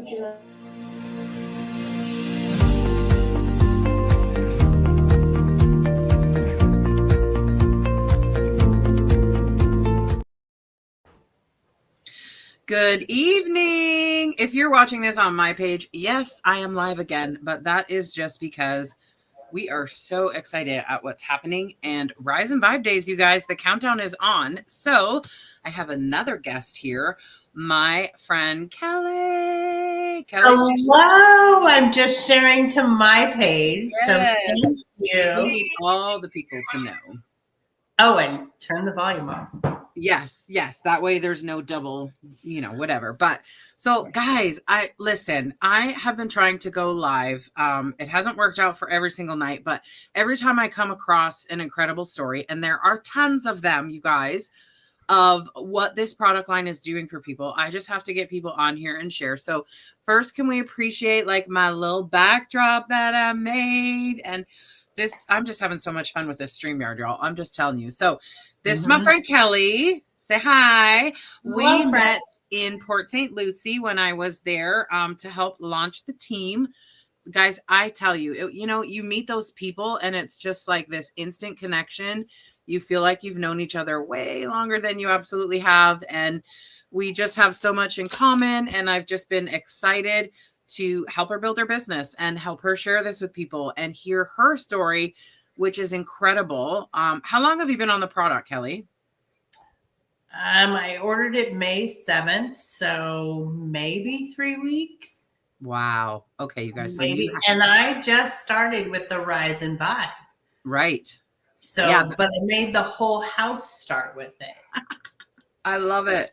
Good evening. If you're watching this on my page, yes, I am live again, but that is just because we are so excited at what's happening. And Rise and Vibe Days, you guys, the countdown is on. So I have another guest here, my friend Kelly. Hello, I'm just sharing to my page. Yes. So thank you. We need all the people to know. Oh, and turn the volume off. Yes. That way there's no double, whatever. But so guys, I have been trying to go live. It hasn't worked out for every single night, but every time I come across an incredible story, and there are tons of them, you guys, of what this product line is doing for people, I just have to get people on here and share. So first, can we appreciate like my little backdrop that I made? And this, I'm just having so much fun with this StreamYard, y'all. I'm just telling you. So this is my friend Kelly. Say hi. We met in Port St. Lucie when I was there to help launch the team. Guys, I tell you, you meet those people and it's just like this instant connection. You feel like you've known each other way longer than you absolutely have. And we just have so much in common. And I've just been excited to help her build her business and help her share this with people and hear her story, which is incredible. How long have you been on the product, Kelly? I ordered it May 7th, so maybe 3 weeks. Wow. Okay, you guys. Maybe. And I just started with the Rise and Vibe. Right. So, yeah, but I made the whole house start with it. I love it.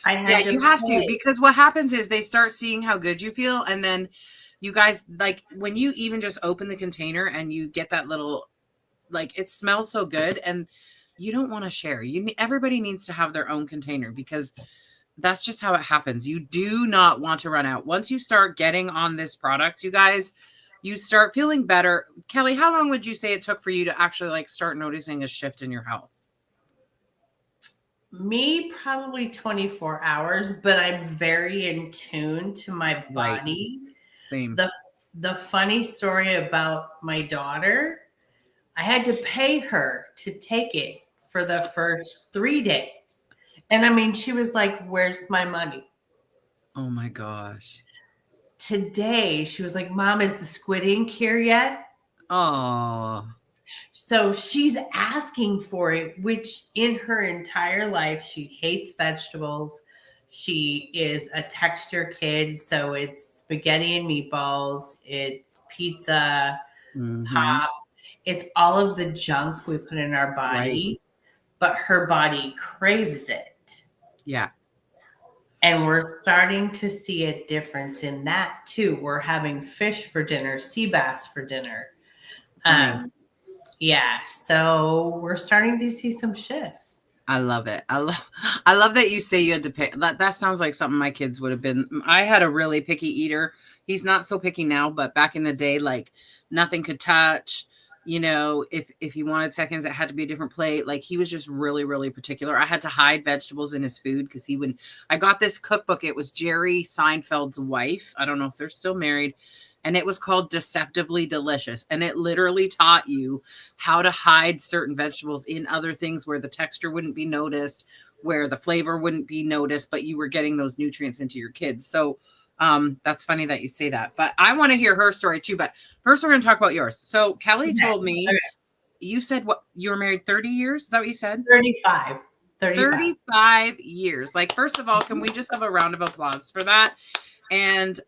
You have to, because what happens is they start seeing how good you feel. And then you guys, like when you even just open the container and you get that little, like it smells so good and you don't want to share. Everybody needs to have their own container because that's just how it happens. You do not want to run out. Once you start getting on this product, you guys, you start feeling better. Kelly, how long would you say it took for you to actually like start noticing a shift in your health? Me, probably 24 hours, but I'm very in tune to my body. Right. Same. The funny story about my daughter, I had to pay her to take it for the first 3 days. And I mean, she was like, "Where's my money?" Oh my gosh. Today, she was like, "Mom, is the squid ink here yet?" Oh. So she's asking for it, which in her entire life, she hates vegetables. She is a texture kid. So it's spaghetti and meatballs. It's pizza, pop. It's all of the junk we put in our body, but her body craves it. Yeah. And we're starting to see a difference in that too. We're having fish for dinner, sea bass for dinner. Yeah, so we're starting to see some shifts. I love it. I love that you say you had to pick. That sounds like something my kids would have been. I had a really picky eater. He's not so picky now, but back in the day, like nothing could touch. If he wanted seconds, it had to be a different plate. Like he was just really, really particular. I had to hide vegetables in his food because he wouldn't. I got this cookbook. It was Jerry Seinfeld's wife. I don't know if they're still married. And it was called Deceptively Delicious. And it literally taught you how to hide certain vegetables in other things where the texture wouldn't be noticed, where the flavor wouldn't be noticed, but you were getting those nutrients into your kids. So that's funny that you say that. But I want to hear her story too. But first, we're going to talk about yours. So Kelly told me, you said what, you were married 30 years? Is that what you said? 35. 35 years. Like, first of all, can we just have a round of applause for that? And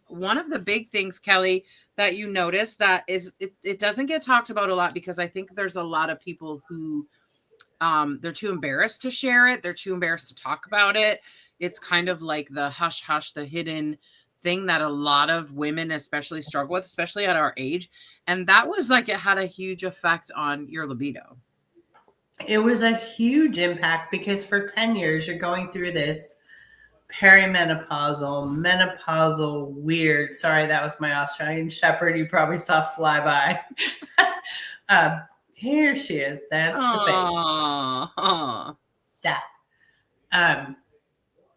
one of the big things, Kelly, that you notice that is it doesn't get talked about a lot because I think there's a lot of people who they're too embarrassed to share it. They're too embarrassed to talk about it. It's kind of like the hush hush, the hidden thing that a lot of women especially struggle with, especially at our age. And that was like, it had a huge effect on your libido. It was a huge impact because for 10 years, you're going through this perimenopausal, menopausal, weird. Sorry, that was my Australian Shepherd. You probably saw fly by. Here she is. That's the face. Stop.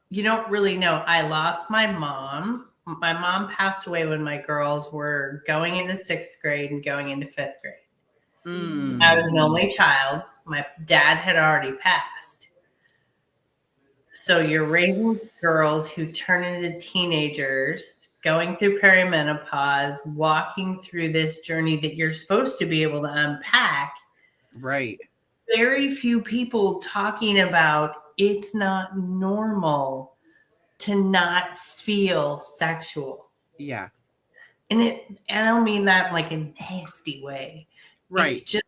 You don't really know. I lost my mom my mom passed away when my girls were going into 6th grade and going into 5th grade. I was an only child. My dad had already passed. So you're raising girls who turn into teenagers, going through perimenopause, walking through this journey that you're supposed to be able to unpack. Right. Very few people talking about it's not normal to not feel sexual. Yeah. And I don't mean that in like a nasty way. Right. It's just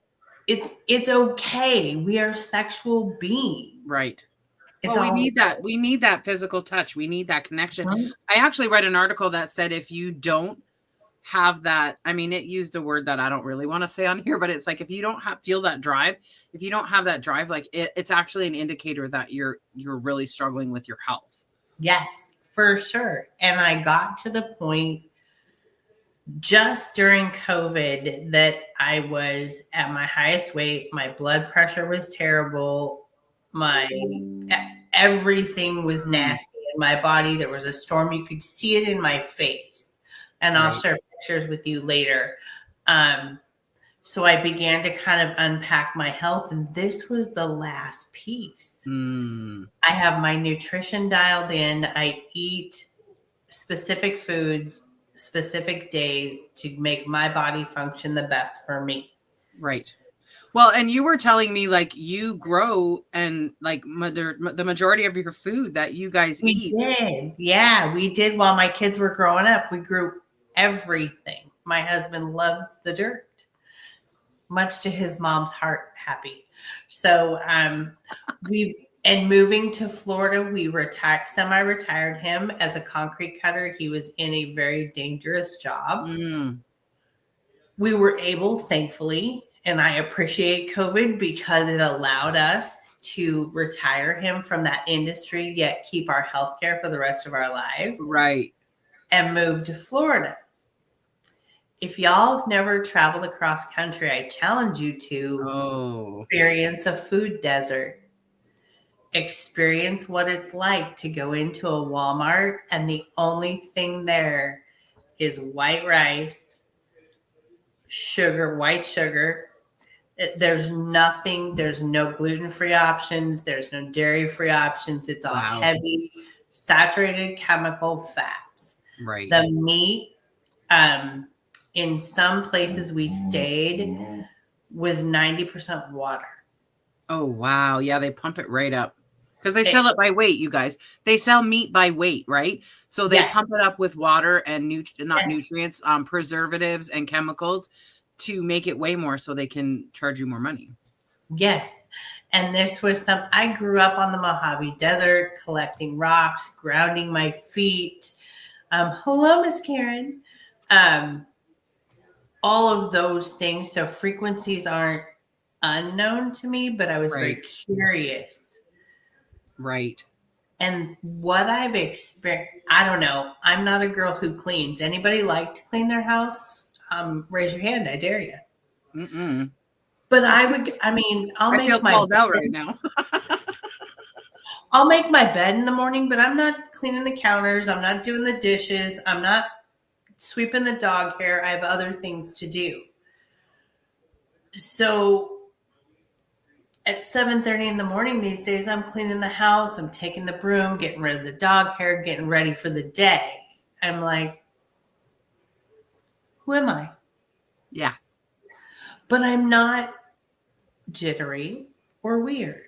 it's okay. We are sexual beings. Right. It's Well, we need that. We need that physical touch. We need that connection. I actually read an article that said if you don't have that, I mean, it used a word that I don't really want to say on here, but it's like if you don't feel that drive, if you don't have that drive, like it's actually an indicator that you're really struggling with your health. Yes, for sure. And I got to the point just during COVID that I was at my highest weight. My blood pressure was terrible. Everything was nasty in my body. There was a storm. You could see it in my face. And I'll share pictures with you later. So I began to kind of unpack my health, and this was the last piece. I have my nutrition dialed in. I eat specific foods, specific days to make my body function the best for me. Right. Well, and you were telling me like you grow and like the majority of your food that you guys eat. We did. Yeah, we did. While my kids were growing up, we grew everything. My husband loves the dirt, much to his mom's heart happy. So moving to Florida, we semi-retired him as a concrete cutter. He was in a very dangerous job. We were able, thankfully, and I appreciate COVID because it allowed us to retire him from that industry, yet keep our health care for the rest of our lives. Right. And move to Florida. If y'all have never traveled across country, I challenge you to experience a food desert. Experience what it's like to go into a Walmart and the only thing there is white rice, white sugar. There's no gluten-free options. There's no dairy-free options. It's all heavy, saturated chemical fats. Right. The meat, in some places we stayed, was 90% water. Oh, wow. Yeah, they pump it right up. Because they sell it by weight, you guys. They sell meat by weight, right? So they pump it up with water and nutrients, preservatives and chemicals to make it weigh more so they can charge you more money. Yes. And this was I grew up on the Mojave Desert, collecting rocks, grounding my feet. Hello, Miss Karen. All of those things. So frequencies aren't unknown to me, but I was very curious. Right. And what I've experienced, I don't know. I'm not a girl who cleans. Anybody like to clean their house? Raise your hand. I dare you. But I'll feel called out right now. I'll make my bed in the morning, but I'm not cleaning the counters. I'm not doing the dishes. I'm not sweeping the dog hair. I have other things to do. So at 7:30 in the morning these days, I'm cleaning the house. I'm taking the broom, getting rid of the dog hair, getting ready for the day. I'm like, who am I? Yeah. But I'm not jittery or weird.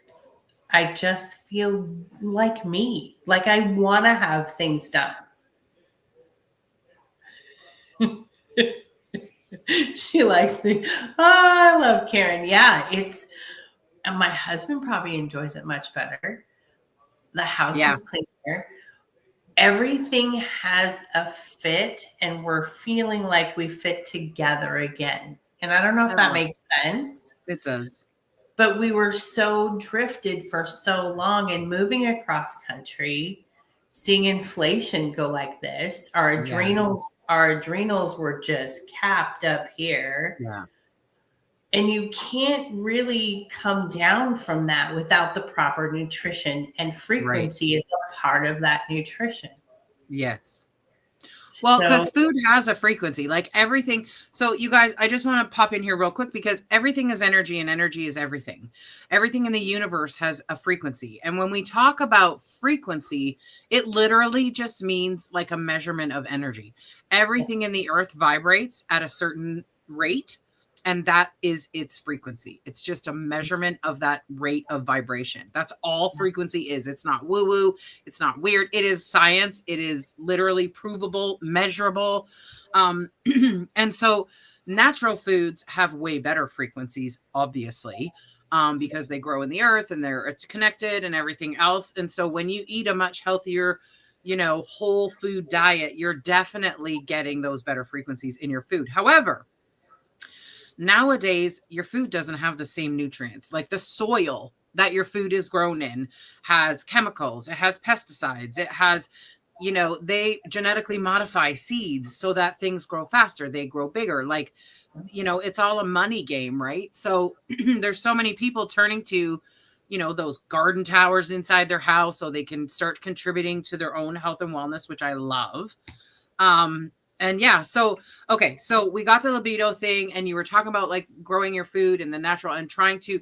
I just feel like me. Like I want to have things done. She likes me. Oh, I love Karen. Yeah, and my husband probably enjoys it much better. The house is cleaner. Everything has a fit, and we're feeling like we fit together again. And I don't know if that makes sense. It does. But we were so drifted for so long, and moving across country, seeing inflation go like this, our adrenals were just capped up here. Yeah. And you can't really come down from that without the proper nutrition, and frequency is a part of that nutrition. Yes. Well, So because food has a frequency, like everything. So, you guys, I just want to pop in here real quick because everything is energy and energy is everything. Everything in the universe has a frequency. And when we talk about frequency, it literally just means like a measurement of energy. Everything in the earth vibrates at a certain rate, and that is its frequency. It's just a measurement of that rate of vibration. That's all frequency is. It's not woo woo. It's not weird. It is science. It is literally provable, measurable. And so natural foods have way better frequencies, obviously, because they grow in the earth and it's connected and everything else. And so when you eat a much healthier, whole food diet, you're definitely getting those better frequencies in your food. However, nowadays your food doesn't have the same nutrients. Like the soil that your food is grown in has chemicals, it has pesticides, it has, they genetically modify seeds so that things grow faster, they grow bigger. Like, it's all a money game, right? So there's so many people turning to, those garden towers inside their house so they can start contributing to their own health and wellness, which I love. And yeah, so, okay. So we got the libido thing and you were talking about like growing your food and the natural and trying to,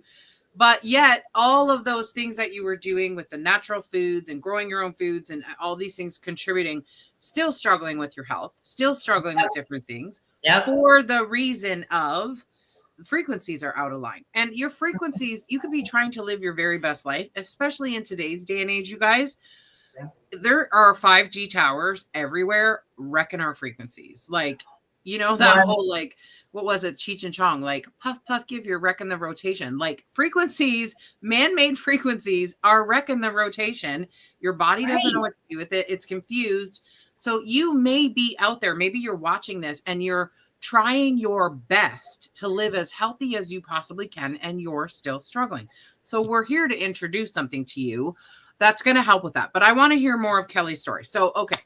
but yet all of those things that you were doing with the natural foods and growing your own foods and all these things contributing, still struggling with your health, still struggling with different things for the reason of frequencies are out of line. And your frequencies, you could be trying to live your very best life, especially in today's day and age, you guys. There are 5G towers everywhere wrecking our frequencies. Like, that whole, like, what was it? Cheech and Chong, like, puff, puff, give, you're wrecking the rotation. Like frequencies, man-made frequencies are wrecking the rotation. Your body doesn't know what to do with it. It's confused. So you may be out there, maybe you're watching this and you're trying your best to live as healthy as you possibly can, and you're still struggling. So we're here to introduce something to you that's going to help with that. But I want to hear more of Kelly's story. So, okay,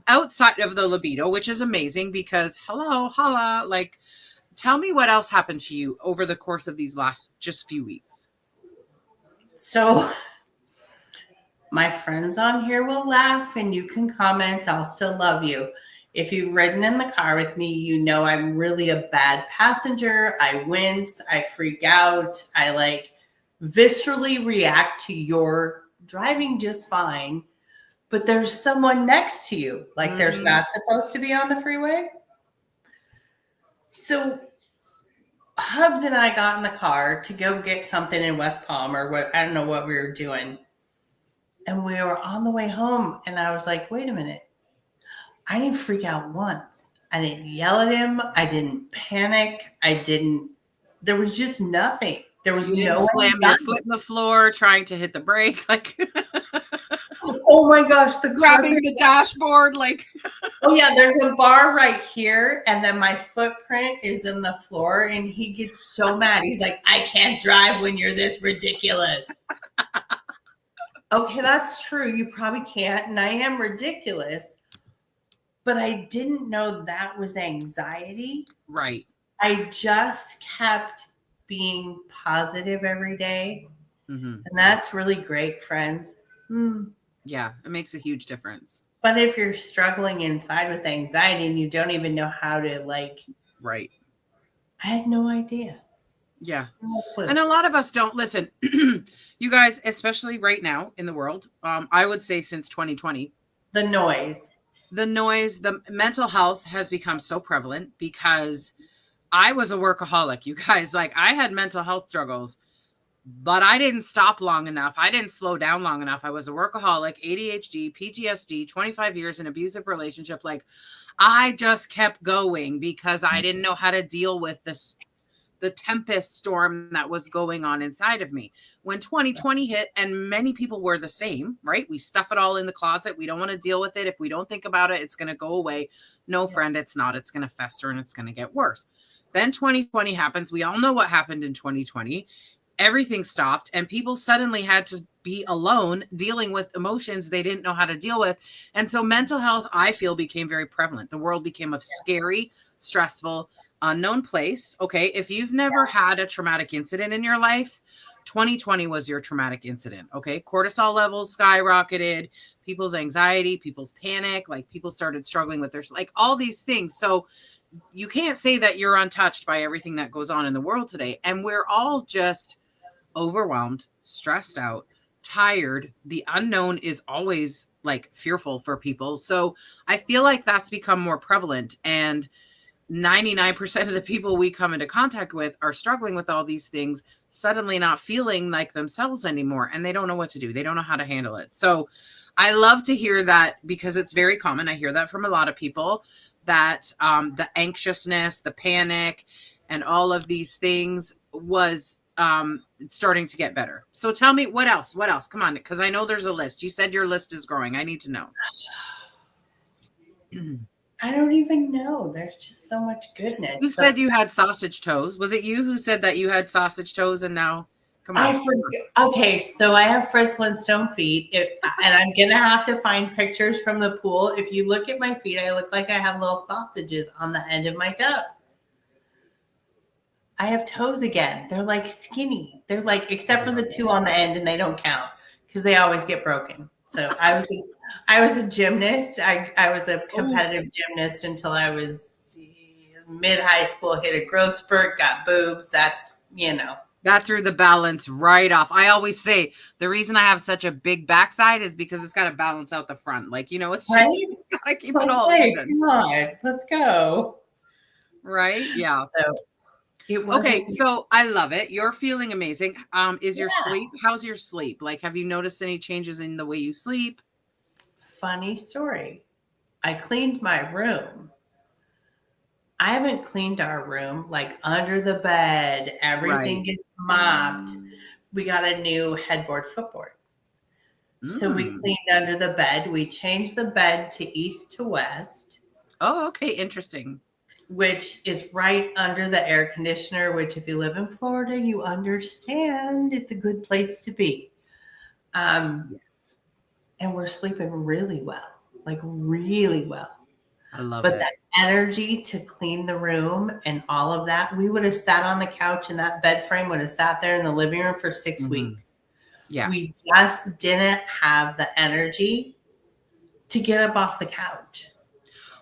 outside of the libido, which is amazing because hello, holla, like, tell me what else happened to you over the course of these last just few weeks. So my friends on here will laugh and you can comment. I'll still love you. If you've ridden in the car with me, you know I'm really a bad passenger. I wince, I freak out, I like viscerally react to your driving just fine, but there's someone next to you. Like there's not supposed to be on the freeway. So Hubs and I got in the car to go get something in West Palm or what, I don't know what we were doing. And we were on the way home and I was like, wait a minute. I didn't freak out once. I didn't yell at him. I didn't panic. There was just nothing. There was no slam your foot in the floor, trying to hit the brake, like oh my gosh, the grabbing the dashboard, like oh yeah, there's a bar right here, and then my footprint is in the floor, and he gets so mad. He's like, I can't drive when you're this ridiculous. Okay, that's true. You probably can't, and I am ridiculous. But I didn't know that was anxiety. Right. I just kept being positive every day. Mm-hmm. And that's really great, friends. Yeah, it makes a huge difference. But if you're struggling inside with anxiety and you don't even know how to right. I had no idea. Yeah. And a lot of us don't listen. You guys, especially right now in the world, I would say since 2020. The noise, the mental health has become so prevalent because I was a workaholic, you guys. Like I had mental health struggles, but I didn't stop long enough. I didn't slow down long enough. I was a workaholic, ADHD, PTSD, 25 years in abusive relationship. Like I just kept going because I didn't know how to deal with the tempest storm that was going on inside of me. When 2020 hit, and many people were the same, right? We stuff it all in the closet. We don't want to deal with it. If we don't think about it, it's going to go away. No, friend, it's not. It's going to fester and it's going to get worse. Then 2020 happens. We all know what happened in 2020. Everything stopped and people suddenly had to be alone dealing with emotions they didn't know how to deal with. And so mental health, I feel, became very prevalent. The world became a scary, stressful, unknown place. Okay. If you've never had a traumatic incident in your life, 2020 was your traumatic incident. Okay. Cortisol levels skyrocketed, people's anxiety, people's panic, like people started struggling with their, like all these things. So you can't say that you're untouched by everything that goes on in the world today. And we're all just overwhelmed, stressed out, tired. The unknown is always like fearful for people. So I feel like that's become more prevalent. And 99% of the people we come into contact with are struggling with all these things, suddenly not feeling like themselves anymore. And they don't know what to do. They don't know how to handle it. So I love to hear that, because it's very common. I hear that from a lot of people, that the anxiousness, the panic, and all of these things was starting to get better. So tell me, what else? What else? Come on, because I know there's a list. You said your list is growing. I need to know. I don't even know. There's just so much goodness. You said you had sausage toes. Was it you who said that you had sausage toes and now? Come on. I forget. Okay, so I have Fred Flintstone feet, and I'm gonna have to find pictures from the pool. If you look at my feet, I look like I have little sausages on the end of my toes. I have toes again. They're like skinny. They're like, except for the two on the end, and they don't count because they always get broken. So I was a gymnast. I was a competitive gymnast until I was mid high school. Hit a growth spurt, got boobs. That, you know. That threw the balance right off. I always say the reason I have such a big backside is because it's got to balance out the front. Like, you know, it's just, Right? gotta keep it all even. Come on, let's go. Right? Yeah. So it was Okay, so I love it. You're feeling amazing. Is your sleep? How's your sleep? Like, have you noticed any changes in the way you sleep? Funny story. I cleaned my room. I haven't cleaned our room, like under the bed. Everything gets mopped. We got a new headboard, footboard. So we cleaned under the bed. We changed the bed to east to west. Oh, okay. Interesting. Which is right under the air conditioner, which if you live in Florida, you understand it's a good place to be. And we're sleeping really well, like really well. I love but it. That energy to clean the room and all of that, we would have sat on the couch and that bed frame would have sat there in the living room for 6 weeks. Yeah. We just didn't have the energy to get up off the couch.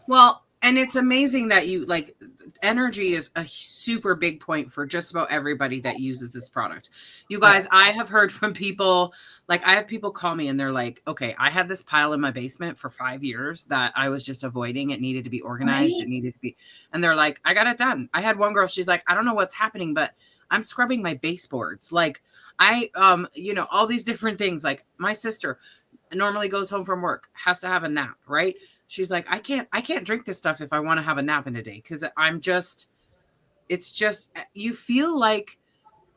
Well, and it's amazing that you like, energy is a super big point for just about everybody that uses this product. You guys, I have heard from people, like I have people call me and they're like, okay, I had this pile in my basement for 5 years that I was just avoiding. It needed to be organized. Right? It needed to be, and they're like, I got it done. I had one girl, she's like, I don't know what's happening, but I'm scrubbing my baseboards. Like you know, all these different things. Like my sister normally goes home from work, has to have a nap, right? She's like, I can't drink this stuff if I want to have a nap in a day. Cause it's just, you feel like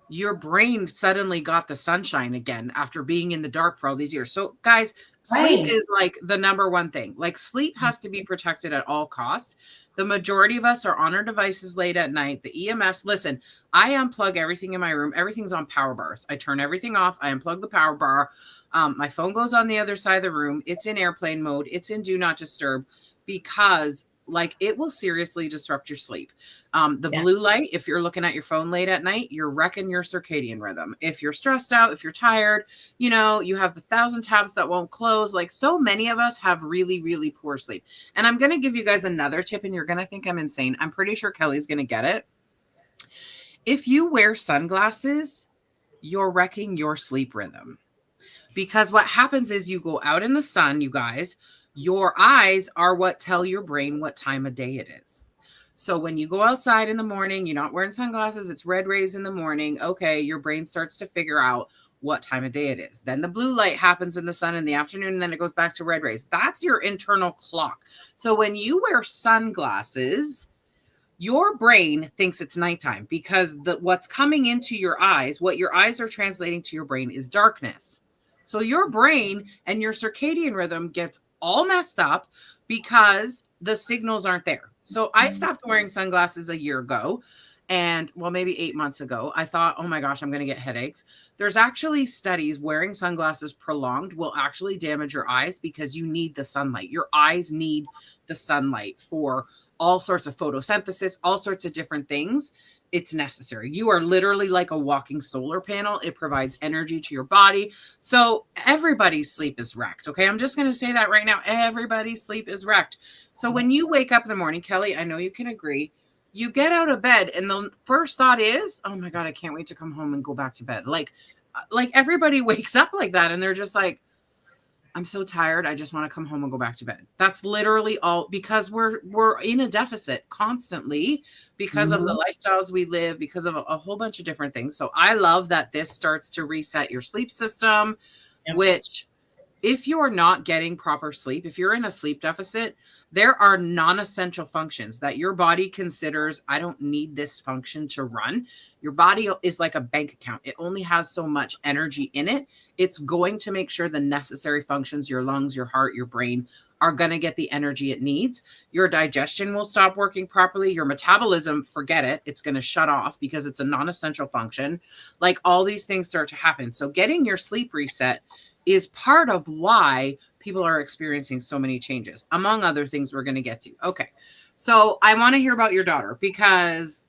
your brain suddenly got the sunshine again after being in the dark for all these years. So guys, sleep is like the number one thing. Like sleep has to be protected at all costs. The majority of us are on our devices late at night. The EMFs, listen, I unplug everything in my room. Everything's on power bars. I turn everything off. I unplug the power bar. My phone goes on the other side of the room. It's in airplane mode. It's in do not disturb, because like it will seriously disrupt your sleep. Blue light, if you're looking at your phone late at night, you're wrecking your circadian rhythm. If you're stressed out, if you're tired, you know, you have the 1,000 tabs that won't close. Like so many of us have really, really poor sleep. And I'm going to give you guys another tip and you're going to think I'm insane. I'm pretty sure Kelly's going to get it. If you wear sunglasses, you're wrecking your sleep rhythm. Because what happens is you go out in the sun, you guys, your eyes are what tell your brain what time of day it is. So when you go outside in the morning, you're not wearing sunglasses, it's red rays in the morning. Okay, your brain starts to figure out what time of day it is. Then the blue light happens in the sun in the afternoon, and then it goes back to red rays. That's your internal clock. So when you wear sunglasses, your brain thinks it's nighttime, because what's coming into your eyes, what your eyes are translating to your brain is darkness. So your brain and your circadian rhythm gets all messed up because the signals aren't there. So I stopped wearing sunglasses a year ago. And well, maybe 8 months ago, I thought, oh my gosh, I'm going to get headaches. There's actually studies wearing sunglasses prolonged will actually damage your eyes because you need the sunlight. Your eyes need the sunlight for all sorts of photosynthesis, all sorts of different things. It's necessary. You are literally like a walking solar panel. It provides energy to your body. So everybody's sleep is wrecked. Okay. I'm just going to say that right now. Everybody's sleep is wrecked. So when you wake up in the morning, Kelly, I know you can agree, you get out of bed and the first thought is, oh my God, I can't wait to come home and go back to bed. Like everybody wakes up like that and they're just like, I'm so tired. I just want to come home and go back to bed. That's literally all, because we're in a deficit constantly because of the lifestyles we live, because of a whole bunch of different things. So I love that this starts to reset your sleep system, which if you're not getting proper sleep, if you're in a sleep deficit, there are non-essential functions that your body considers, I don't need this function to run. Your body is like a bank account. It only has so much energy in it. It's going to make sure the necessary functions, your lungs, your heart, your brain, are going to get the energy it needs. Your digestion will stop working properly. Your metabolism, forget it. It's going to shut off because it's a non-essential function. Like all these things start to happen. So getting your sleep reset is part of why people are experiencing so many changes, among other things we're going to get to. Okay. So I want to hear about your daughter because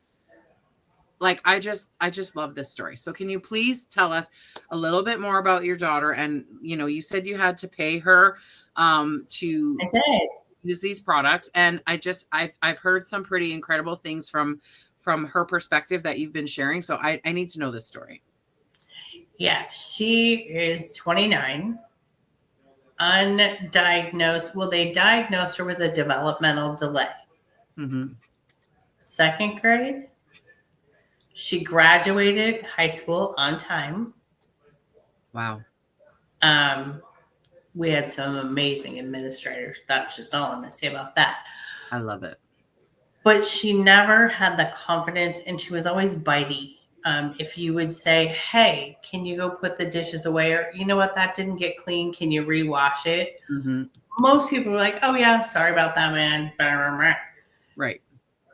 like, I just love this story. So can you please tell us a little bit more about your daughter? And, you know, you said you had to pay her to use these products. And I've heard some pretty incredible things from her perspective that you've been sharing. So I need to know this story. Yeah, she is 29, undiagnosed. Well, they diagnosed her with a developmental delay. Mm-hmm. 2nd grade. She graduated high school on time. Wow. We had some amazing administrators. That's just all I'm going to say about that. I love it. But she never had the confidence, and she was always bitey. If you would say, hey, can you go put the dishes away? Or, you know what, that didn't get clean. Can you rewash it? Mm-hmm. Most people were like, oh, yeah, sorry about that, man. Right.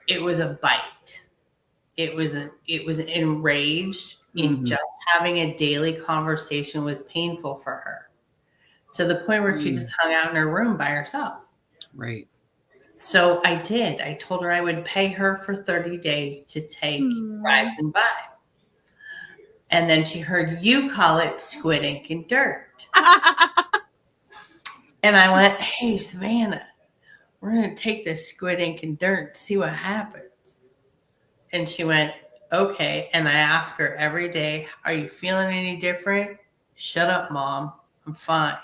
It was a bite. It was enraged. In just having a daily conversation was painful for her, to the point where she just hung out in her room by herself. Right. So I did. I told her I would pay her for 30 days to take rides and vibe. And then she heard you call it squid ink and dirt. And I went, hey, Savannah, we're going to take this squid ink and dirt, see what happens. And she went, okay. And I ask her every day, are you feeling any different? Shut up, Mom. I'm fine.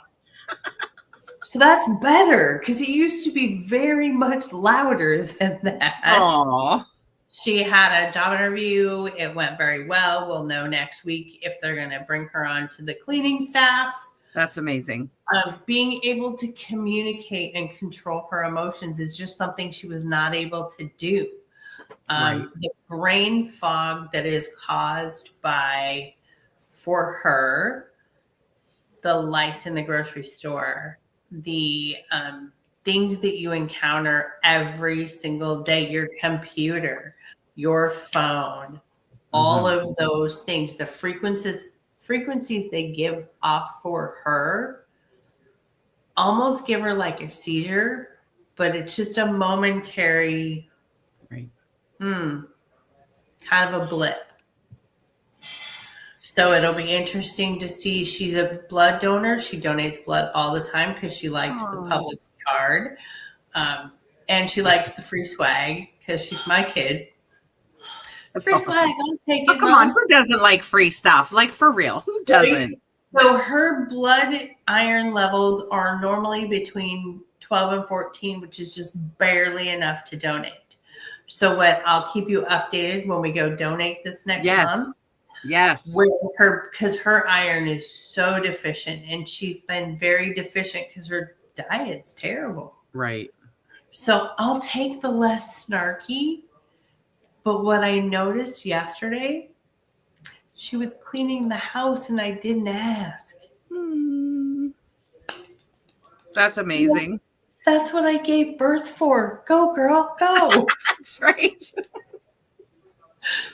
So that's better, because it used to be very much louder than that. Aww. She had a job interview. It went very well. We'll know next week if they're going to bring her on to the cleaning staff. That's amazing. Being able to communicate and control her emotions is just something she was not able to do. The brain fog that is caused by, for her, the lights in the grocery store, the things that you encounter every single day, your computer, your phone, all of those things, the frequencies they give off for her almost give her like a seizure, but it's just a momentary kind of a blip. So it'll be interesting to see. She's a blood donor. She donates blood all the time because she likes the Publix card. And she likes the free swag because she's my kid. Free awesome. swag, I'll take it. Come on, who doesn't like free stuff? Like, for real, who doesn't? So her blood iron levels are normally between 12 and 14, which is just barely enough to donate. So what, I'll keep you updated when we go donate this next month. Yes. With her, because her iron is so deficient, and she's been very deficient because her diet's terrible. Right. So I'll take the less snarky. But what I noticed yesterday, she was cleaning the house and I didn't ask. That's amazing. Yeah, that's what I gave birth for. Go, girl, go. That's right.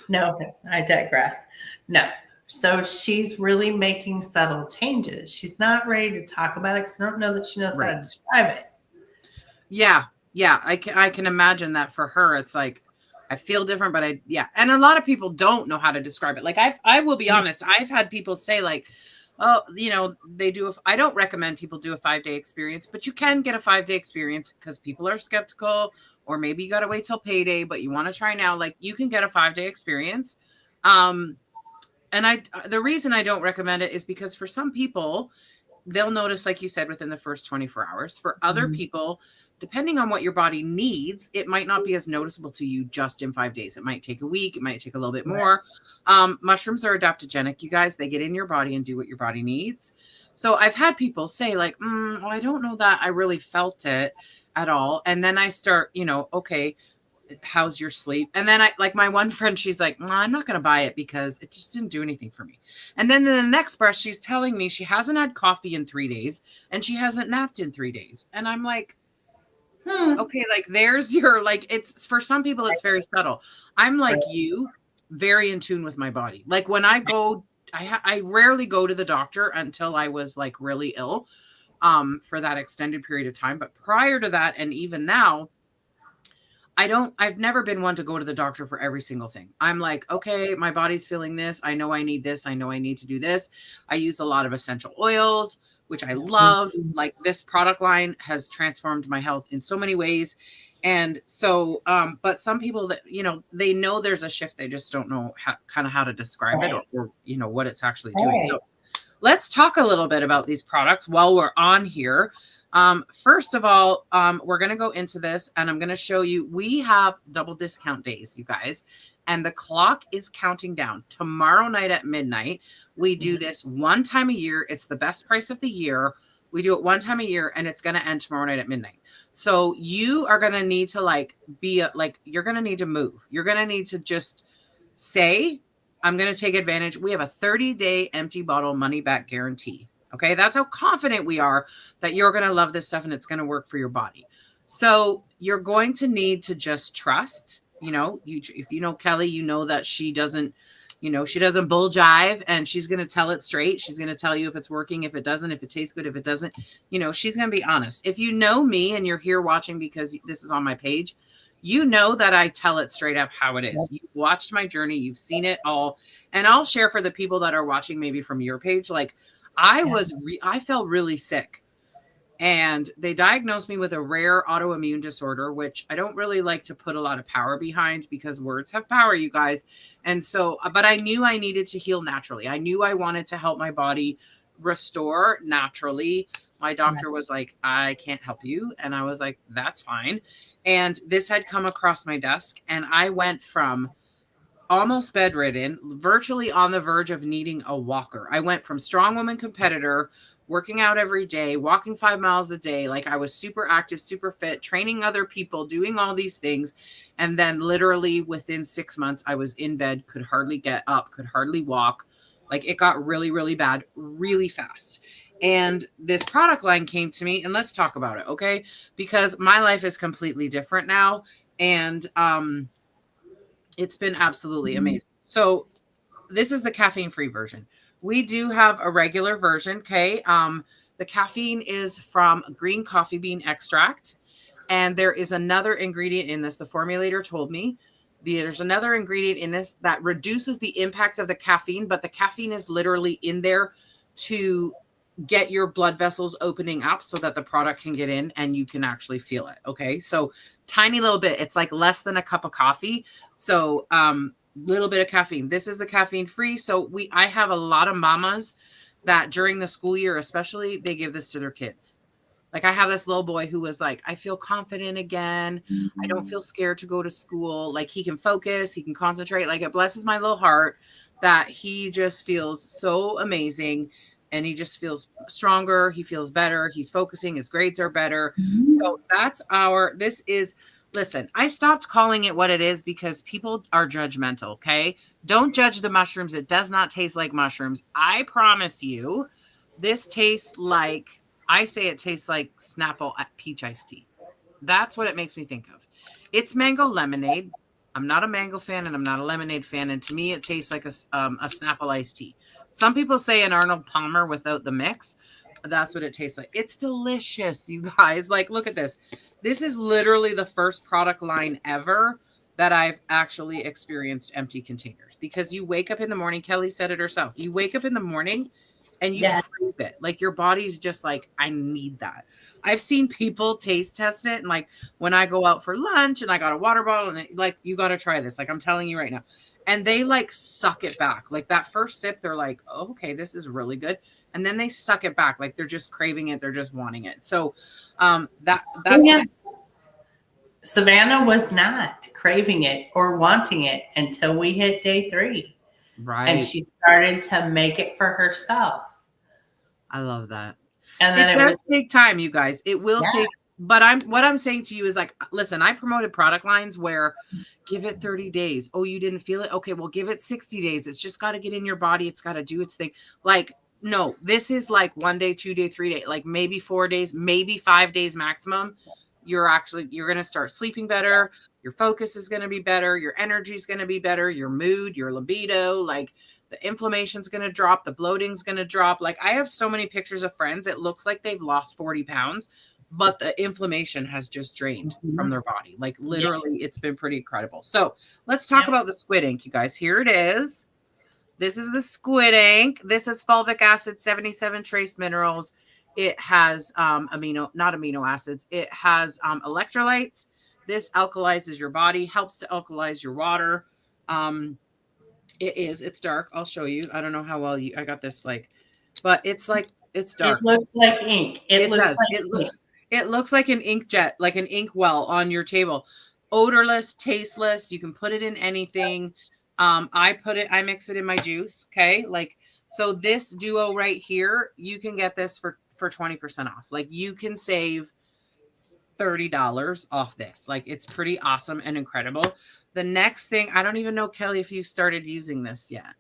No, I digress. No. So she's really making subtle changes. She's not ready to talk about it because I don't know that she knows how Right. to describe it. Yeah. Yeah. I can imagine that for her. It's like, I feel different, but yeah. And a lot of people don't know how to describe it. Like I will be honest. I've had people say like, oh, I don't recommend people do a 5-day experience, but you can get a 5-day experience because people are skeptical, or maybe you got to wait till payday, but you want to try now. Like you can get a 5-day experience. And the reason I don't recommend it is because for some people, they'll notice, like you said, within the first 24 hours. For other people, depending on what your body needs, it might not be as noticeable to you just in 5 days. It might take a week. It might take a little bit more. Mushrooms are adaptogenic, you guys. They get in your body and do what your body needs. So I've had people say like, well, I don't know that I really felt it at all. And then I start, okay, how's your sleep? And then my one friend, she's like, I'm not going to buy it because it just didn't do anything for me. And then in the next breath, she's telling me she hasn't had coffee in 3 days and she hasn't napped in 3 days. And I'm like, okay, like there's your, like, it's for some people, it's very subtle. I'm like you, very in tune with my body. Like when I go, I rarely go to the doctor until I was like really ill for that extended period of time. But prior to that, and even now, I've never been one to go to the doctor for every single thing. I'm like, okay, my body's feeling this. I know I need this. I know I need to do this. I use a lot of essential oils, which I love. Like this product line has transformed my health in so many ways. And so, but some people that, they know there's a shift. They just don't know how to describe it or what it's actually doing. So let's talk a little bit about these products while we're on here. First of all, we're going to go into this and I'm going to show you, we have double discount days, you guys, and the clock is counting down. Tomorrow night at midnight, we do this one time a year. It's the best price of the year. We do it one time a year and it's going to end tomorrow night at midnight. So you are going to need to you're going to need to move. You're going to need to just say, I'm going to take advantage. We have a 30-day empty bottle money back guarantee. Okay, that's how confident we are that you're going to love this stuff and it's going to work for your body. So you're going to need to just trust, if you know Kelly, you know that she doesn't bull jive and she's going to tell it straight. She's going to tell you if it's working, if it doesn't, if it tastes good, if it doesn't, she's going to be honest. If you know me and you're here watching because this is on my page, you know that I tell it straight up how it is. You've watched my journey. You've seen it all. And I'll share for the people that are watching maybe from your page, like, I felt really sick and they diagnosed me with a rare autoimmune disorder, which I don't really like to put a lot of power behind because words have power, you guys. And so, but I knew I needed to heal naturally. I knew I wanted to help my body restore naturally. My doctor was like, I can't help you. And I was like, that's fine. And this had come across my desk and I went from almost bedridden, virtually on the verge of needing a walker. I went from strong woman competitor, working out every day, walking 5 miles a day. Like I was super active, super fit, training other people, doing all these things. And then literally within 6 months, I was in bed, could hardly get up, could hardly walk. Like it got really, really bad, really fast. And this product line came to me and let's talk about it. Okay. Because my life is completely different now. And, it's been absolutely amazing. So this is the caffeine-free version. We do have a regular version, okay? The caffeine is from green coffee bean extract. And there is another ingredient in this. The formulator told me there's another ingredient in this that reduces the impacts of the caffeine, but the caffeine is literally in there to get your blood vessels opening up so that the product can get in and you can actually feel it. Okay. So tiny little bit, it's like less than a cup of coffee. So, little bit of caffeine. This is the caffeine free. So I have a lot of mamas that during the school year, especially, they give this to their kids. Like I have this little boy who was like, I feel confident again. I don't feel scared to go to school. Like he can focus, he can concentrate. Like it blesses my little heart that he just feels so amazing. And he just feels stronger. He feels better. He's focusing. His grades are better. So listen, I stopped calling it what it is because people are judgmental. Okay. Don't judge the mushrooms. It does not taste like mushrooms. I promise you this tastes like, I say it tastes like Snapple peach iced tea. That's what it makes me think of. It's mango lemonade. I'm not a mango fan and I'm not a lemonade fan. And to me, it tastes like a Snapple iced tea. Some people say an Arnold Palmer without the mix. That's what it tastes like. It's delicious, you guys. Like, look at this. This is literally the first product line ever that I've actually experienced empty containers, because you wake up in the morning. Kelly said it herself. You wake up in the morning and you Yes. crave it. Like, your body's just like, I need that. I've seen people taste test it. And like, when I go out for lunch and I got a water bottle and like, you got to try this. Like, I'm telling you right now. And they like suck it back. Like, that first sip, they're like, oh, okay, this is really good. And then they suck it back. Like, they're just craving it. They're just wanting it. So that's Yeah. Savannah was not craving it or wanting it until we hit day 3. right. And she started to make it for herself. I love that. And then it does take time, you guys. It will take, but what I'm saying to you is like, listen, I promoted product lines where give it 30 days. Oh, you didn't feel it? Okay, well, give it 60 days. It's just got to get in your body. It's got to do its thing. Like, no, this is like 1 day, 2 day, 3 day, like maybe 4 days, maybe 5 days maximum. You're going to start sleeping better. Your focus is going to be better. Your energy is going to be better. Your mood, your libido, like the inflammation's going to drop. The bloating's going to drop. Like, I have so many pictures of friends. It looks like they've lost 40 pounds, but the inflammation has just drained from their body. Like, literally, it's been pretty incredible. So let's talk about the squid ink, you guys. Here it is. This is the squid ink. This is fulvic acid, 77 trace minerals. It has not amino acids. It has electrolytes. This alkalizes your body, helps to alkalize your water. It's dark. I'll show you. I don't know how well I got this, like, but it's like, it's dark. It looks like ink. It looks like an ink jet, like an ink well on your table. Odorless, tasteless. You can put it in anything. I mix it in my juice. Okay. Like, so this duo right here, you can get this for 20% off. Like, you can save $30 off this. Like, it's pretty awesome and incredible. The next thing, I don't even know, Kelly, if you started using this yet.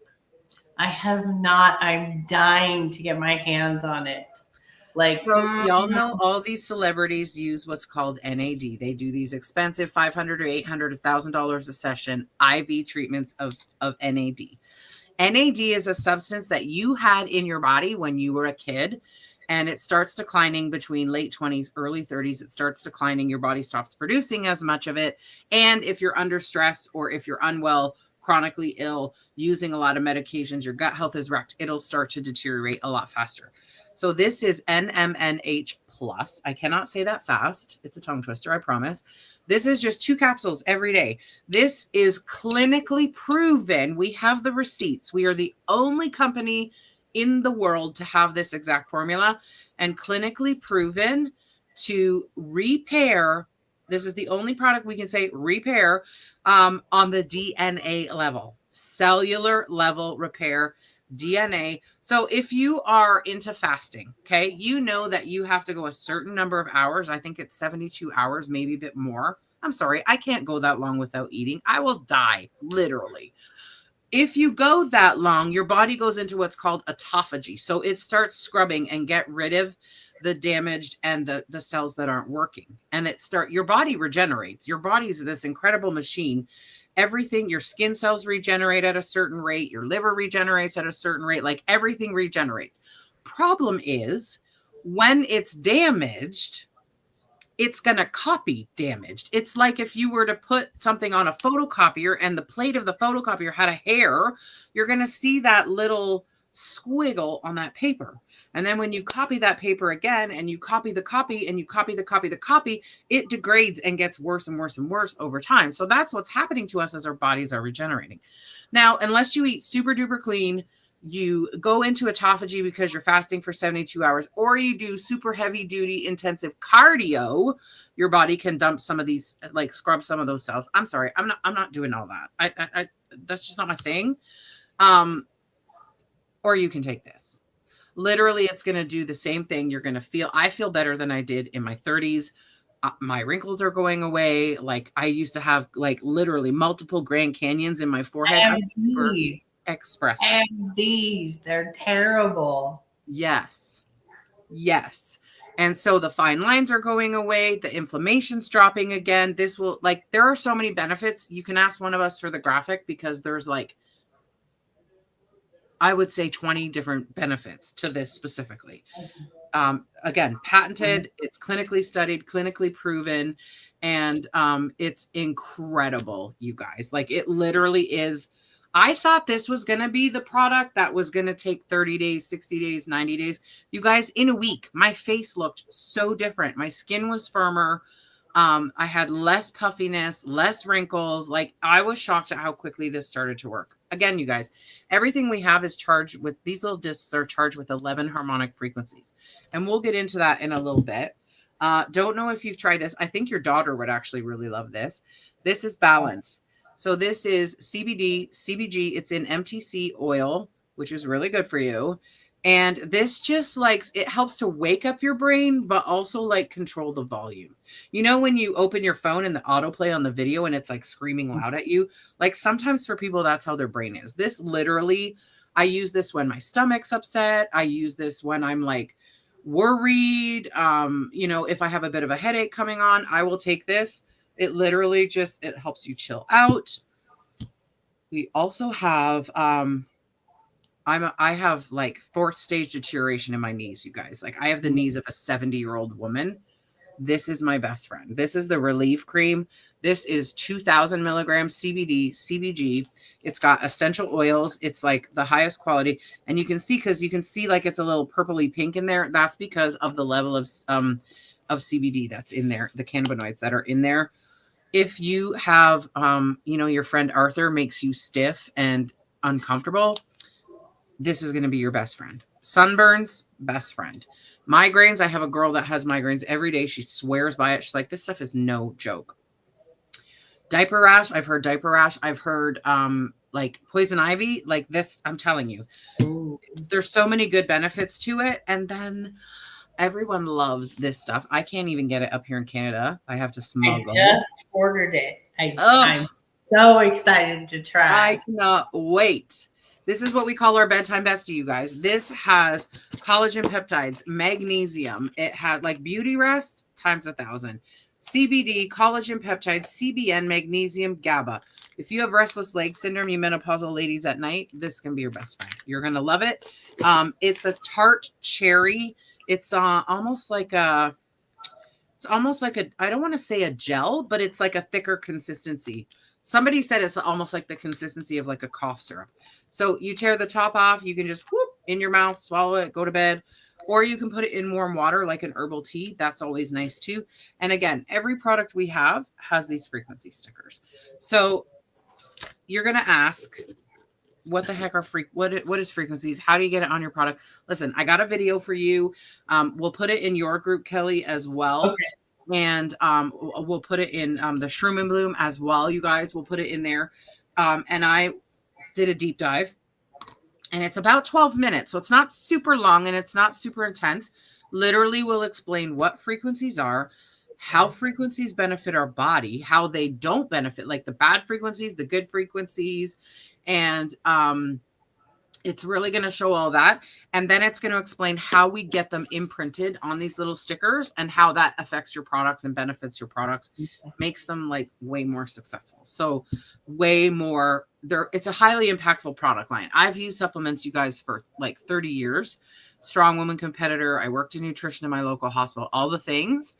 I have not. I'm dying to get my hands on it. Like, so y'all know all these celebrities use what's called NAD. They do these expensive $500 or $800, $1,000 a session IV treatments of NAD. NAD is a substance that you had in your body when you were a kid, and it starts declining between late 20s, early 30s. It starts declining. Your body stops producing as much of it. And if you're under stress or if you're unwell, chronically ill, using a lot of medications, your gut health is wrecked, it'll start to deteriorate a lot faster. So this is NMNH plus. I cannot say that fast. It's a tongue twister, I promise. This is just 2 capsules every day. This is clinically proven. We have the receipts. We are the only company in the world to have this exact formula and clinically proven to repair. This is the only product we can say repair on the DNA level, cellular level repair. DNA. So if you are into fasting, okay, you know that you have to go a certain number of hours. I think it's 72 hours, maybe a bit more. I'm sorry, I can't go that long without eating. I will die, literally. If you go that long, your body goes into what's called autophagy. So it starts scrubbing and get rid of the damaged and the cells that aren't working. And your body regenerates. Your body's this incredible machine. Everything, your skin cells regenerate at a certain rate, your liver regenerates at a certain rate, like everything regenerates. Problem is, when it's damaged, it's going to copy damaged. It's like if you were to put something on a photocopier and the plate of the photocopier had a hair, you're going to see that little squiggle on that paper. And then when you copy that paper again and you copy the copy and you copy the copy, it degrades and gets worse and worse and worse over time. So that's what's happening to us as our bodies are regenerating. Now, unless you eat super duper clean, you go into autophagy because you're fasting for 72 hours, or you do super heavy duty intensive cardio, your body can dump some of these, like scrub some of those cells. I'm sorry. I'm not doing all that. I that's just not my thing. Or you can take this. Literally, it's going to do the same thing. You're going to I feel better than I did in my 30s. My wrinkles are going away. Like, I used to have like literally multiple Grand Canyons in my forehead. I'm super expressive. And they're terrible. Yes. And so the fine lines are going away. The inflammation's dropping again. This will, like, there are so many benefits. You can ask one of us for the graphic because there's like, I would say 20 different benefits to this specifically. Again, patented, it's clinically studied, clinically proven, and it's incredible, you guys. Like, it literally is. I thought this was going to be the product that was going to take 30 days, 60 days, 90 days. You guys, in a week, my face looked so different. My skin was firmer. I had less puffiness, less wrinkles. Like, I was shocked at how quickly this started to work. Again, you guys, everything we have is charged with, these little discs are charged with 11 harmonic frequencies. And we'll get into that in a little bit. Don't know if you've tried this. I think your daughter would actually really love this. This is Balance. So this is CBD, CBG. It's in MTC oil, which is really good for you. And this just like, it helps to wake up your brain, but also like control the volume. You know, when you open your phone and the autoplay on the video and it's like screaming loud at you, like sometimes for people, that's how their brain is. This literally, I use this when my stomach's upset. I use this when I'm like worried. You know, if I have a bit of a headache coming on, I will take this. It literally just, it helps you chill out. We also have, I have like 4th stage deterioration in my knees, you guys. Like, I have the knees of a 70-year-old woman. This is my best friend. This is the Relief Cream. This is 2,000 milligrams CBD, CBG. It's got essential oils. It's like the highest quality. And you can see, because you can see like it's a little purpley pink in there. That's because of the level of CBD that's in there, the cannabinoids that are in there. If you have, you know, your friend Arthur makes you stiff and uncomfortable, this is going to be your best friend. Sunburns, best friend. Migraines, I have a girl that has migraines every day. She swears by it. She's like, this stuff is no joke. Diaper rash, I've heard diaper rash. I've heard like poison ivy. Like this, I'm telling you. Ooh. There's so many good benefits to it. And then everyone loves this stuff. I can't even get it up here in Canada. I have to smuggle. I just ordered it. I'm so excited to try. I cannot wait. This is what we call our bedtime bestie, you guys. This has collagen peptides, magnesium. It had like Beauty Rest times 1,000. CBD, collagen peptides, CBN, magnesium, GABA. If you have restless leg syndrome, you menopausal ladies at night, this can be your best friend. You're going to love it. It's a tart cherry. It's almost like a, I don't want to say a gel, but it's like a thicker consistency. Somebody said it's almost like the consistency of like a cough syrup. So you tear the top off, you can just whoop in your mouth, swallow it, go to bed, or you can put it in warm water like an herbal tea. That's always nice too. And again, every product we have has these frequency stickers. So you're going to ask, what the heck are what is frequencies? How do you get it on your product? Listen, I got a video for you. We'll put it in your group, Kelly, as well. Okay. And we'll put it in the Shroom and Bloom as well, you guys. We'll put it in there. And I did a deep dive. And it's about 12 minutes. So it's not super long and it's not super intense. Literally, we'll explain what frequencies are, how frequencies benefit our body, how they don't benefit, like the bad frequencies, the good frequencies. And it's really going to show all that. And then it's going to explain how we get them imprinted on these little stickers and how that affects your products and benefits your products, makes them like way more successful. So way more there. It's a highly impactful product line. I've used supplements, you guys, for like 30 years. Strong woman competitor. I worked in nutrition in my local hospital, all the things.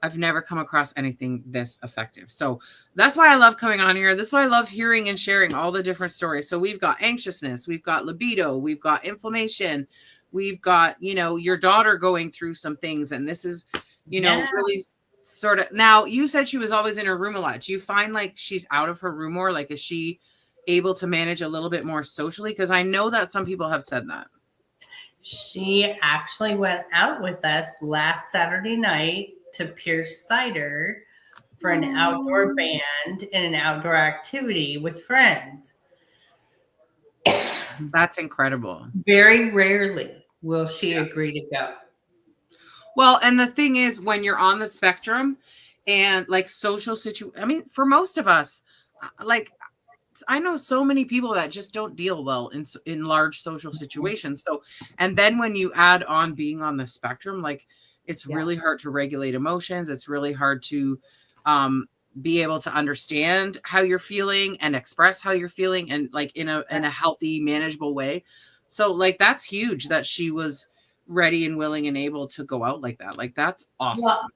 I've never come across anything this effective. So that's why I love coming on here. That's why I love hearing and sharing all the different stories. So we've got anxiousness, we've got libido, we've got inflammation, we've got, you know, your daughter going through some things. And this is, you know, really sort of, now you said she was always in her room a lot. Do you find like she's out of her room more? Like, is she able to manage a little bit more socially? Because I know that some people have said that. She actually went out with us last Saturday night to Pierce Cider for an outdoor band and an outdoor activity with friends. That's incredible. Very rarely will she agree to go. Well, and the thing is, when you're on the spectrum and like social I mean, for most of us, like I know so many people that just don't deal well in large social situations. So, and then when you add on being on the spectrum, like It's Yeah. really hard to regulate emotions. It's really hard to um, be able to understand how you're feeling and express how you're feeling, and like in a healthy, manageable way. So like that's huge that she was ready and willing and able to go out like that. Like that's awesome. Well,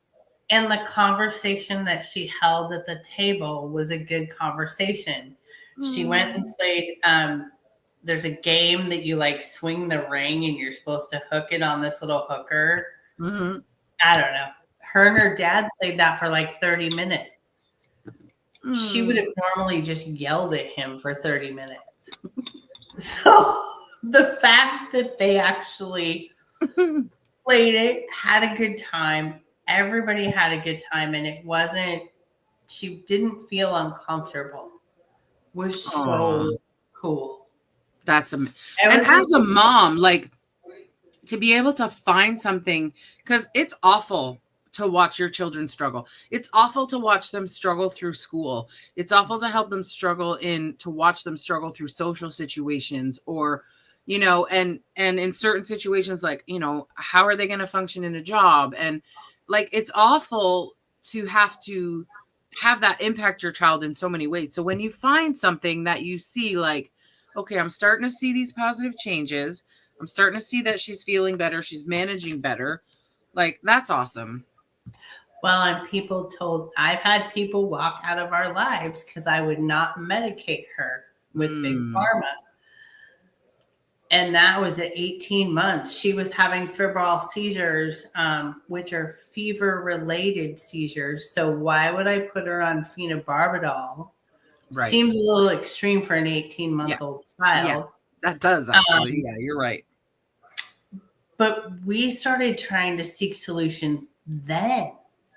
and the conversation that she held at the table was a good conversation. She went and played. There's a game that you like swing the ring and you're supposed to hook it on this little hooker. Mhm. I don't know. Her and her dad played that for like 30 minutes. She would have normally just yelled at him for 30 minutes. So the fact that they actually played it, had a good time, everybody had a good time, and it wasn't, she didn't feel uncomfortable, was so cool. That's and as a mom, like to be able to find something, because it's awful to watch your children struggle. It's awful to watch them struggle through school. It's awful to help them struggle to watch them struggle through social situations, or you know, and in certain situations, like, you know, how are they going to function in a job? And like it's awful to have that impact your child in so many ways. So when you find something that you see, like, okay, I'm starting to see these positive changes. I'm starting to see that she's feeling better. She's managing better. Like, that's awesome. Well, and I've had people walk out of our lives because I would not medicate her with Big Pharma. And that was at 18 months. She was having febrile seizures, which are fever-related seizures. So why would I put her on phenobarbital? Right. Seems a little extreme for an 18-month-old child. Yeah, that does actually. Yeah, you're right. But we started trying to seek solutions then.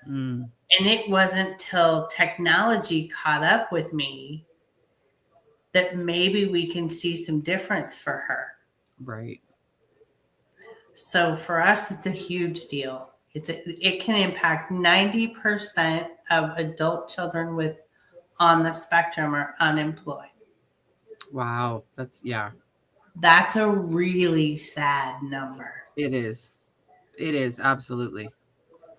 And it wasn't till technology caught up with me that maybe we can see some difference for her. Right. So for us, it's a huge deal. It can impact 90% of adult children on the spectrum are unemployed. Wow. That's a really sad number. It is. It is, absolutely.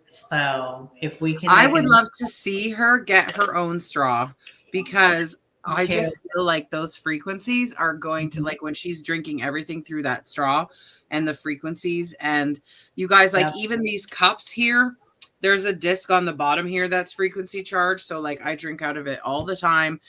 So if we can, I would love to see her get her own straw, because I just feel like those frequencies are going to, like, when she's drinking everything through that straw and the frequencies, and you guys, like, even these cups here, there's a disc on the bottom here that's frequency charged. So like I drink out of it all the time.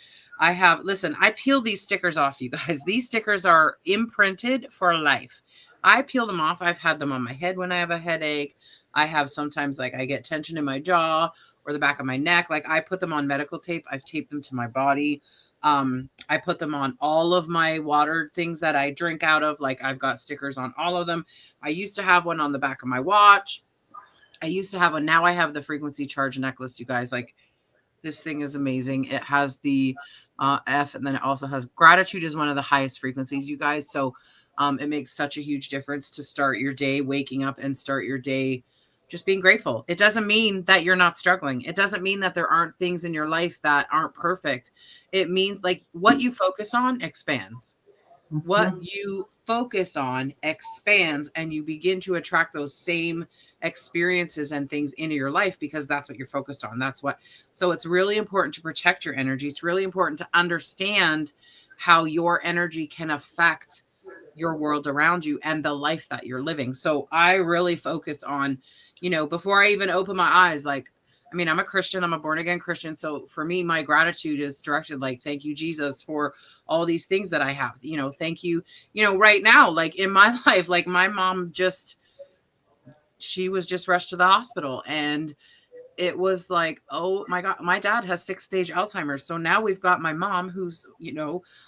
I peel these stickers off, you guys. These stickers are imprinted for life. I peel them off. I've had them on my head when I have a headache. I have sometimes, like, I get tension in my jaw or the back of my neck. Like, I put them on medical tape. I've taped them to my body. I put them on all of my water things that I drink out of. Like, I've got stickers on all of them. I used to have one on the back of my watch. I used to have one. Now I have the frequency charge necklace, you guys. Like, this thing is amazing. It has the F, and then it also has gratitude is one of the highest frequencies, you guys. So it makes such a huge difference to start your day, waking up and start your day just being grateful. It doesn't mean that you're not struggling. It doesn't mean that there aren't things in your life that aren't perfect. It means, like, what you focus on expands. What you focus on expands, and you begin to attract those same experiences and things into your life, because that's what you're focused on. So it's really important to protect your energy. It's really important to understand how your energy can affect your world around you and the life that you're living. So I really focus on, before I even open my eyes, like, I mean, I'm a Christian, I'm a born again Christian. So for me, my gratitude is directed, like, thank you, Jesus, for all these things that I have, thank you, right now, like in my life, like my mom she was just rushed to the hospital, and it was like, oh my God, my dad has 6-stage Alzheimer's. So now we've got my mom who's,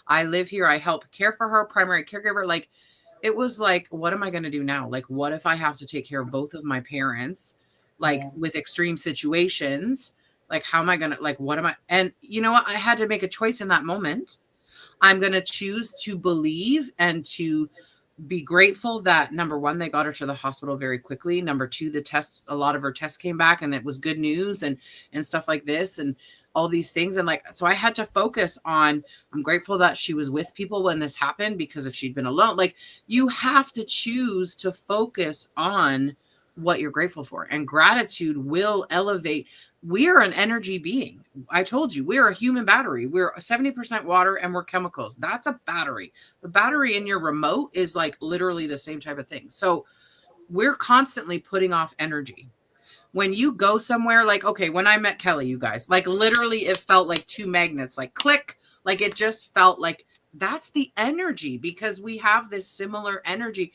I live here. I help care for her, primary caregiver. Like, it was like, what am I going to do now? Like, what if I have to take care of both of my parents, like with extreme situations? Like, how am I going to, like, what am I? And you know what? I had to make a choice in that moment. I'm going to choose to believe and to be grateful that, number one, they got her to the hospital very quickly. Number two, a lot of her tests came back and it was good news and stuff like this and all these things. And like, so I had to focus on, I'm grateful that she was with people when this happened, because if she'd been alone, like, you have to choose to focus on what you're grateful for. And gratitude will elevate. We are an energy being. I told you, we're a human battery. We're 70% water and we're chemicals. That's a battery. The battery in your remote is like literally the same type of thing. So we're constantly putting off energy. When you go somewhere, like, okay, when I met Kelly, you guys, like literally it felt like two magnets, like click, like it just felt like that's the energy because we have this similar energy.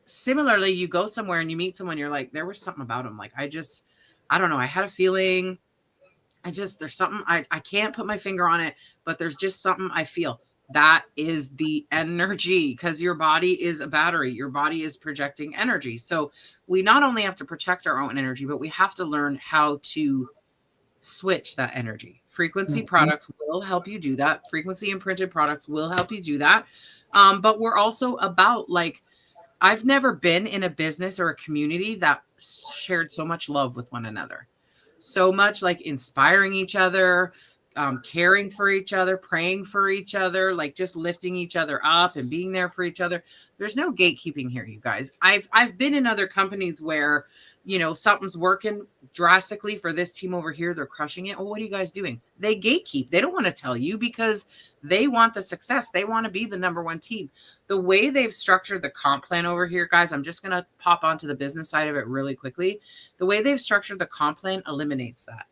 Similarly, you go somewhere and you meet someone, you're like, there was something about him. Like, I don't know. I had a feeling. There's something, I can't put my finger on it, but there's just something I feel. That is the energy because your body is a battery. Your body is projecting energy. So we not only have to protect our own energy, but we have to learn how to switch that energy. Frequency products will help you do that. Frequency imprinted products will help you do that. But we're also about like, I've never been in a business or a community that shared so much love with one another. So much like inspiring each other, caring for each other, praying for each other, like just lifting each other up and being there for each other. There's no gatekeeping here, you guys. I've been in other companies where, you know, something's working drastically for this team over here. They're crushing it. Well, what are you guys doing? They gatekeep. They don't want to tell you because they want the success. They want to be the number one team. The way they've structured the comp plan over here, guys, I'm just going to pop onto the business side of it really quickly. The way they've structured the comp plan eliminates that.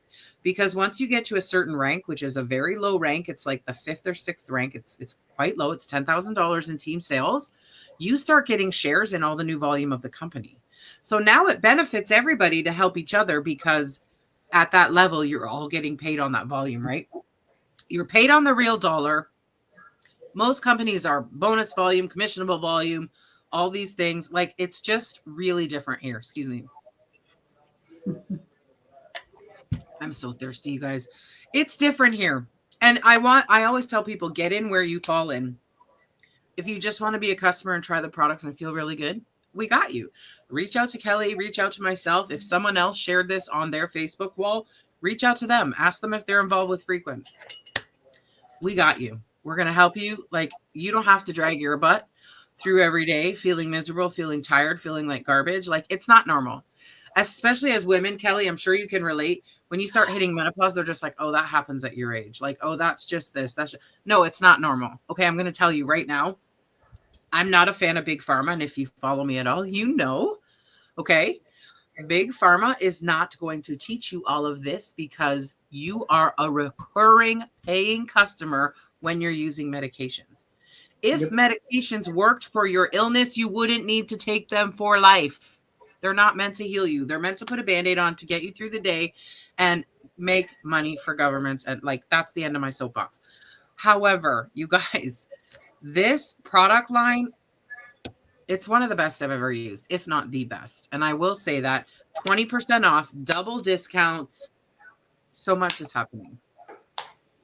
Because once you get to a certain rank, which is a very low rank, it's like the 5th or 6th rank. It's quite low. It's $10,000 in team sales. You start getting shares in all the new volume of the company. So now it benefits everybody to help each other because at that level, you're all getting paid on that volume, right? You're paid on the real dollar. Most companies are bonus volume, commissionable volume, all these things. Like it's just really different here. Excuse me. I'm so thirsty, you guys. It's different here. And I always tell people, get in where you fall in. If you just want to be a customer and try the products and feel really good, we got you. Reach out to Kelly, reach out to myself. If someone else shared this on their Facebook wall, reach out to them. Ask them if they're involved with Frequent. We got you. We're going to help you. Like, you don't have to drag your butt through every day feeling miserable, feeling tired, feeling like garbage. Like, it's not normal. Especially as women, Kelly, I'm sure you can relate. When you start hitting menopause, they're just like, oh, that happens at your age. Like, oh, that's just this. No, it's not normal. Okay, I'm going to tell you right now, I'm not a fan of Big Pharma. And if you follow me at all, you know, okay, Big Pharma is not going to teach you all of this because you are a recurring paying customer when you're using medications. If medications worked for your illness, you wouldn't need to take them for life. They're not meant to heal you. They're meant to put a Band-Aid on to get you through the day and make money for governments. And like, that's the end of my soapbox. However, you guys, this product line, it's one of the best I've ever used, if not the best. And I will say that 20% off, double discounts. So much is happening.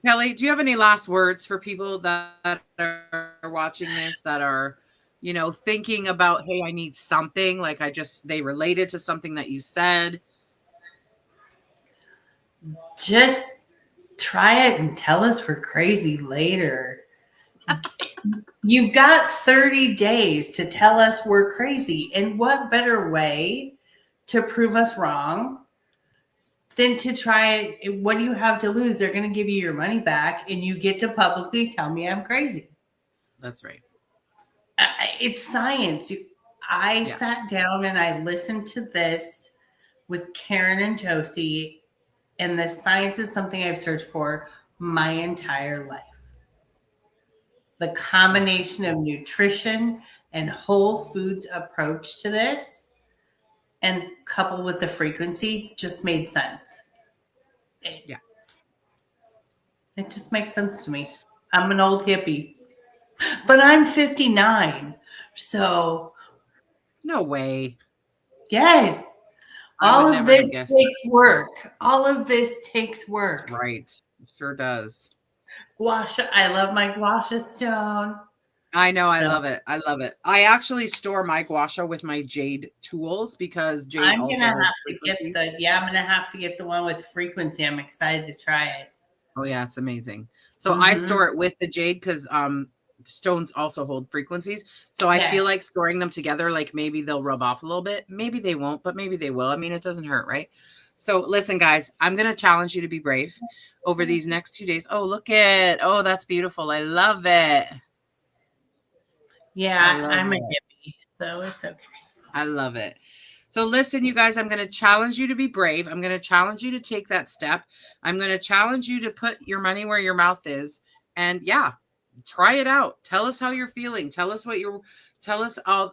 Kelly, do you have any last words for people that are watching this, that are, you know, thinking about, hey, I need something, like they related to something that you said? Just try it and tell us we're crazy later. You've got 30 days to tell us we're crazy. And what better way to prove us wrong than to try it? What do you have to lose? They're going to give you your money back and you get to publicly tell me I'm crazy. That's right. It's science. I sat down and I listened to this with Karen and Josie, and the science is something I've searched for my entire life. The combination of nutrition and whole foods approach to this, and coupled with the frequency, just made sense. It just makes sense to me. I'm an old hippie. But I'm 59, so. No way. Yes. All of this takes work. All of this takes work. That's right. It sure does. Gua sha. I love my gua sha stone. I know. I love it. I love it. I actually store my gua sha with my jade tools because jade I'm also gonna has have to get I'm gonna have to get the one with frequency. I'm excited to try it. Oh yeah, it's amazing. So I store it with the jade because stones also hold frequencies. So I feel like storing them together, like maybe they'll rub off a little bit. Maybe they won't, but maybe they will. I mean, it doesn't hurt, right? So listen, guys, I'm going to challenge you to be brave over these next 2 days. Oh, oh, that's beautiful. I love it. Yeah, I'm a hippie, so it's okay. I love it. So listen, you guys, I'm going to challenge you to be brave. I'm going to challenge you to take that step. I'm going to challenge you to put your money where your mouth is. And yeah, try it out. Tell us how you're feeling. Tell us all.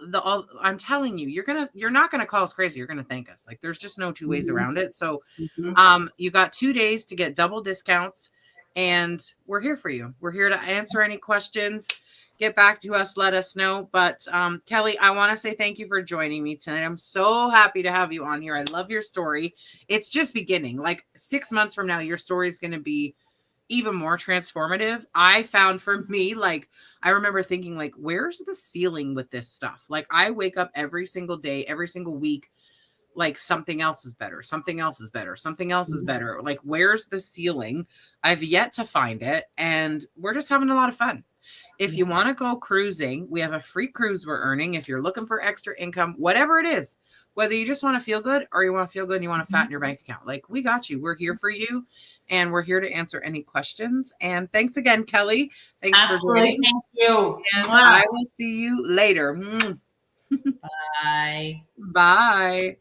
I'm telling you, you're not going to call us crazy. You're going to thank us. Like there's just no two ways around it. So, you got 2 days to get double discounts and we're here for you. We're here to answer any questions. Get back to us, let us know. But Kelly, I want to say thank you for joining me tonight. I'm so happy to have you on here. I love your story. It's just beginning. Like 6 months from now, your story is going to be even more transformative. I found for me, like, I remember thinking, like, where's the ceiling with this stuff? Like, I wake up every single day, every single week, like something else is better. Something else is better. Something else is better. Like, where's the ceiling? I've yet to find it. And we're just having a lot of fun. If you want to go cruising, we have a free cruise we're earning. If you're looking for extra income, whatever it is, whether you just want to feel good or you want to feel good and you want to fatten your bank account, like we got you. We're here for you and we're here to answer any questions. And thanks again, Kelly. Thanks for joining. Thank you. And I will see you later. Bye. Bye.